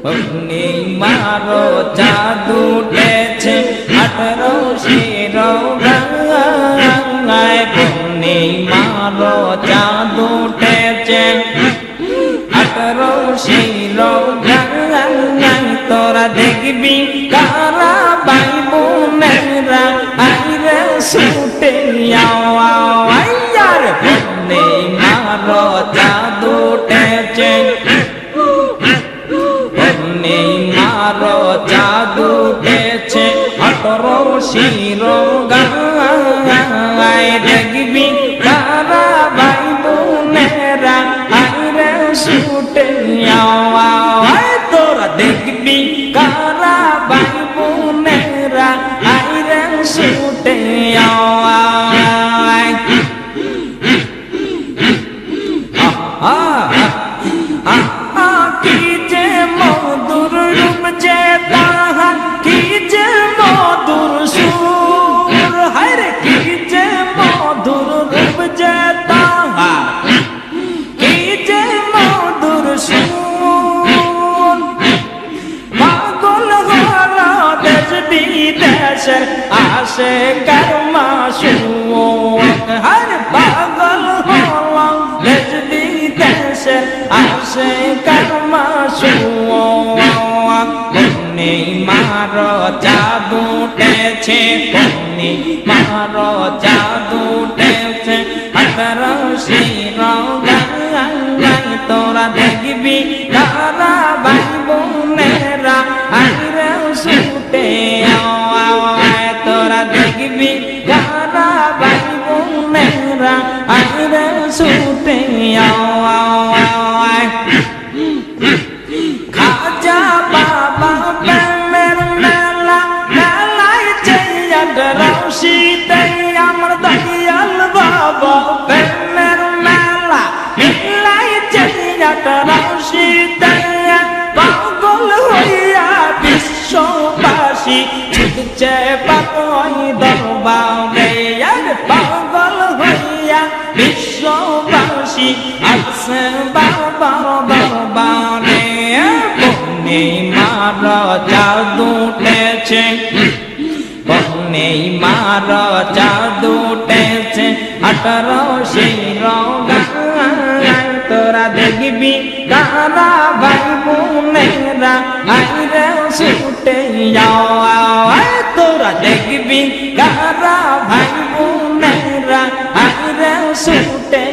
পূর্ণিমারো চাঁদ উঠেছে 18 শিরোগায় পূর্ণিমারো চাঁদ উঠেছে 18 শিরোগায় তোরা দেখবি কারা ভাই বোনেরা আইরে ছুটে আওয়ার পূর্ণিমারো চাঁদ উঠেছে পূর্ণিমারো চাঁদ উঠেছে 18 শিরোগায় দেখবি কারা ভাই বোনেরা আইরে ছুটে আওয়ার তোরা দেখবি কারা ভাই বোনেরা আইরে ছুটে আওয়ার কি যে মধুর রূপ যে তাহার কি যে মধুর সুর হায়রে কি যে মধুর রূপ যে তাহার কি যে মধুর সুর পাগল হলো দেশ বিদেশের আসে কর্মা সুর হায়রে পাগল হলো দেশ বিদেশের আসে কর্মা সুর পূর্ণিমারো চাঁদ উঠেছে পূর্ণিমারো চাঁদ উঠেছে 18 শিরোগায় তোরা দেখবি কারা ভাই বোনেরা আইরে ছুটে আওয়ায় তোরা দেখবি কারা ভাই বোনেরা আইরে ছুটে আওয়ায় খাজা বাবা প্রেমের মেলা মেলায় চেয়ার রশিদে আমার দয়াল বাবা প্রেমের মেলা মেলায় চেয়ার রশিদে পাগল হইয়া বিশ্ববাসী ছুটছে পাগল দরবারে পাগল হইয়া বিশ্ববাসী আছে বাবার দরবারে পূর্ণিমারো চাঁদ উঠেছে পূর্ণিমারো চাঁদ উঠেছে 18 শিরোগায় তোরা দেখবি কারা ভাই বোনেরা আইরে ছুটে আওয়ায় তোরা দেখবি কারা ভাই বোনেরা আইরে ছুটে